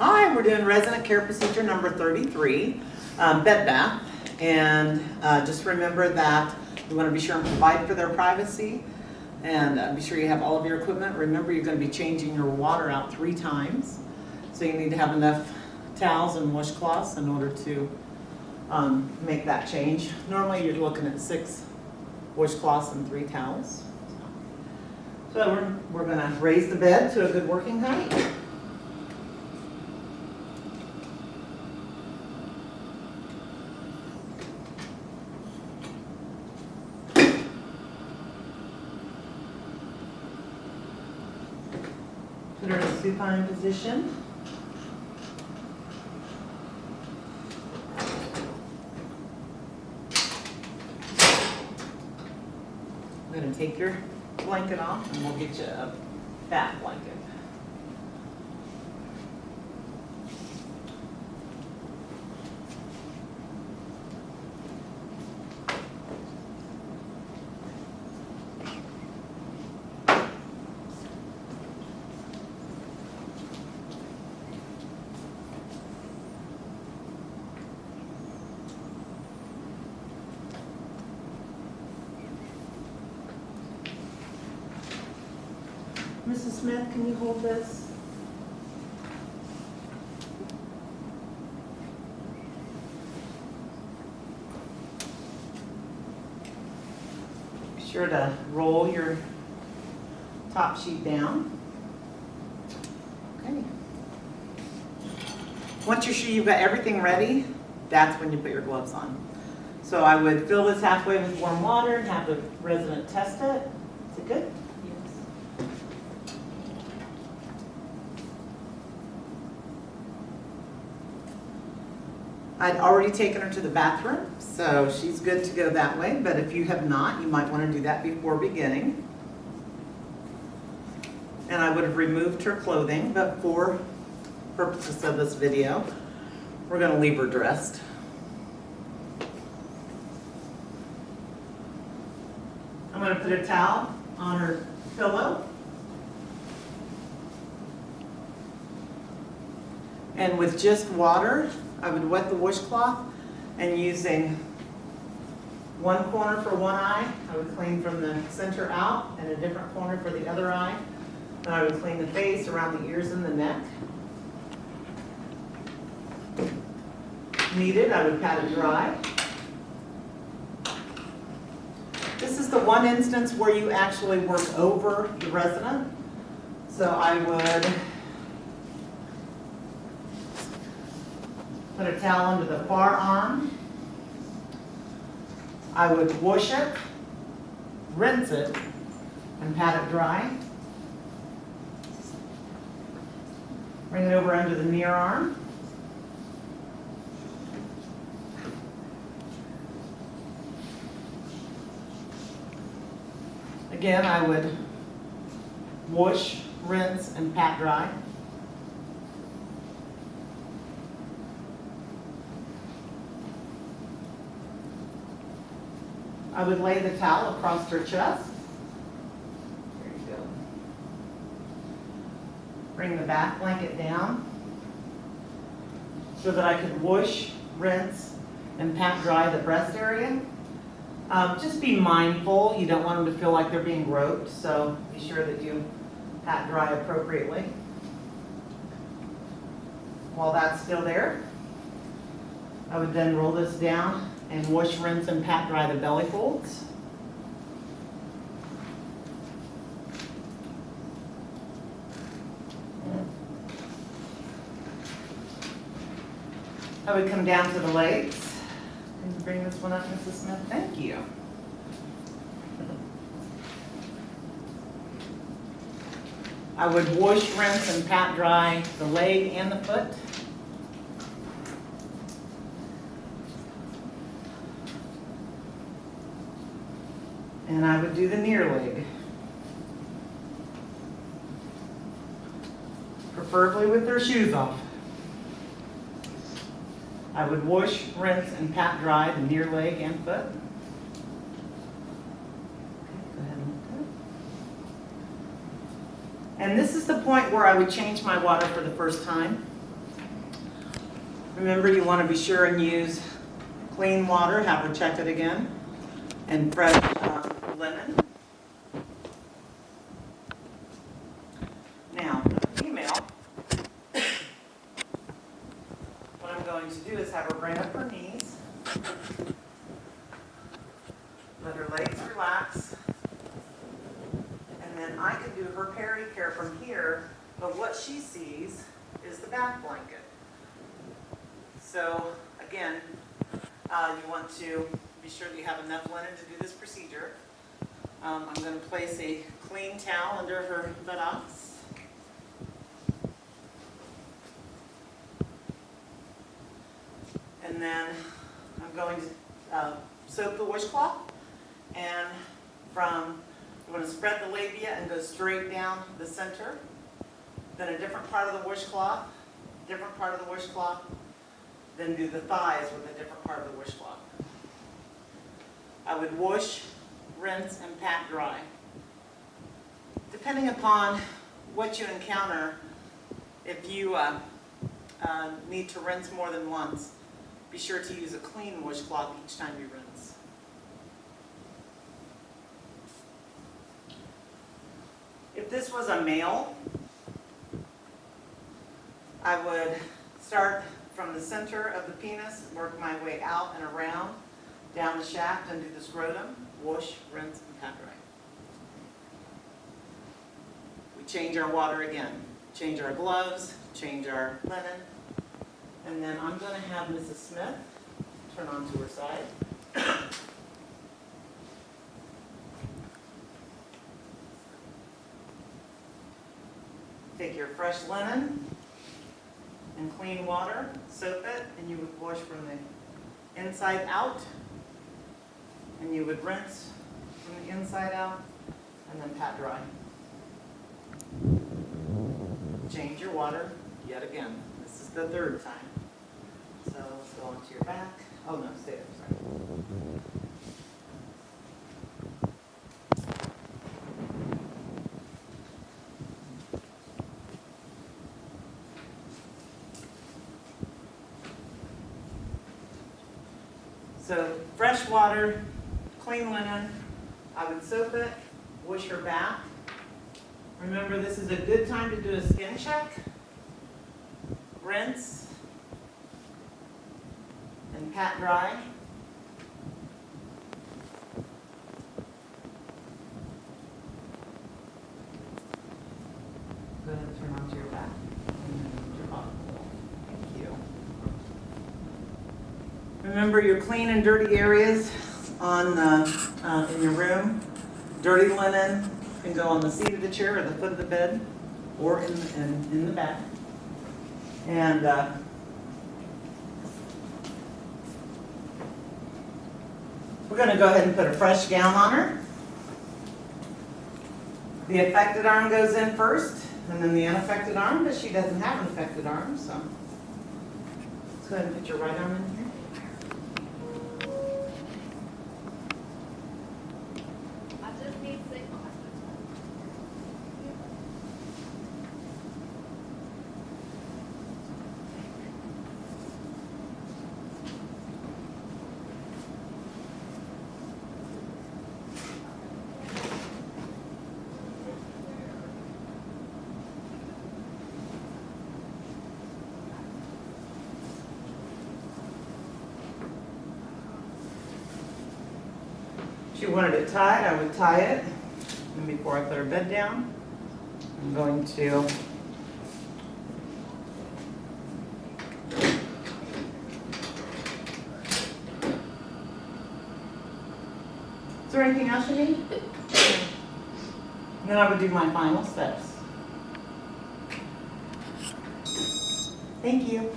Hi, we're doing resident care procedure number 33, bed bath. And just remember that you want to be sure and provide for their privacy. And be sure you have all of your equipment. Remember, you're going to be changing your water out 3 times. So you need to have enough towels and washcloths in order to make that change. Normally you're looking at 6 washcloths and 3 towels. So we're going to raise the bed to a good working height. Put her in a supine position. I'm going to take your blanket off and we'll get you a bath blanket. Mrs. Smith, can you hold this? Be sure to roll your top sheet down. Okay. Once you're sure you've got everything ready, that's when you put your gloves on. So I would fill this halfway with warm water and have the resident test it. Is it good? I'd already taken her to the bathroom, so she's good to go that way, but if you have not, you might want to do that before beginning. And I would have removed her clothing, but for purposes of this video, we're going to leave her dressed. I'm going to put a towel on her pillow. And with just water, I would wet the washcloth, and using one corner for one eye, I would clean from the center out, and a different corner for the other eye. Then I would clean the face, around the ears, and the neck. Needed, I would pat it dry. This is the one instance where you actually work over the resident. So I would put a towel under the far arm. I would wash it, rinse it, and pat it dry. Bring it over under the near arm. Again, I would wash, rinse, and pat dry. I would lay the towel across her chest. There you go. Bring the bath blanket down so that I could wash, rinse, and pat dry the breast area. Just be mindful. You don't want them to feel like they're being groped, so be sure that you pat dry appropriately. While that's still there, I would then roll this down and wash, rinse, and pat dry the belly folds. I would come down to the legs. Can you bring this one up, Mrs. Smith? Thank you. I would wash, rinse, and pat dry the leg and the foot. And I would do the near leg. Preferably with their shoes off. I would wash, rinse, and pat dry the near leg and foot. Okay, go ahead and lift it. And this is the point where I would change my water for the first time. Remember, you want to be sure and use clean water, have her check it again, and fresh linen. Now, for the female, what I'm going to do is have her bring up her knees, let her legs relax, and then I can do her peri-care from here, but what she sees is the back blanket. So again, you want to be sure that you have enough linen to do this procedure. I'm going to place a clean towel under her buttocks. And then I'm going to soak the washcloth, and I'm going to spread the labia and go straight down the center. Then a different part of the washcloth, different part of the washcloth, then do the thighs with a different part of the washcloth. I would wash, rinse, and pat dry. Depending upon what you encounter, if you need to rinse more than once, be sure to use a clean washcloth each time you rinse. If this was a male, I would start from the center of the penis, work my way out and around, down the shaft, and do the scrotum, wash, rinse, and pat dry. We change our water again, change our gloves, change our linen, and then I'm going to have Mrs. Smith turn onto her side. Take your fresh linen and clean water, soap it, and you would wash from the inside out, and you would rinse from the inside out, and then pat dry. Change your water yet again. This is the third time. So let's go onto your back. Oh no, stay there, sorry. So fresh water, clean linen, I would soap it, wash her back. Remember, this is a good time to do a skin check, rinse, and pat dry. Go ahead and turn onto your back and your bottom. Thank you. Remember your clean and dirty areas on in your room. Dirty linen can go on the seat of the chair or the foot of the bed, or in the back. And we're going to go ahead and put a fresh gown on her. The affected arm goes in first, and then the unaffected arm, but she doesn't have an affected arm, so let's go ahead and put your right arm in here. If you wanted it tied, I would tie it. And before I put her bed down, I'm going to Is there anything else you need? And then I would do my final steps. Thank you.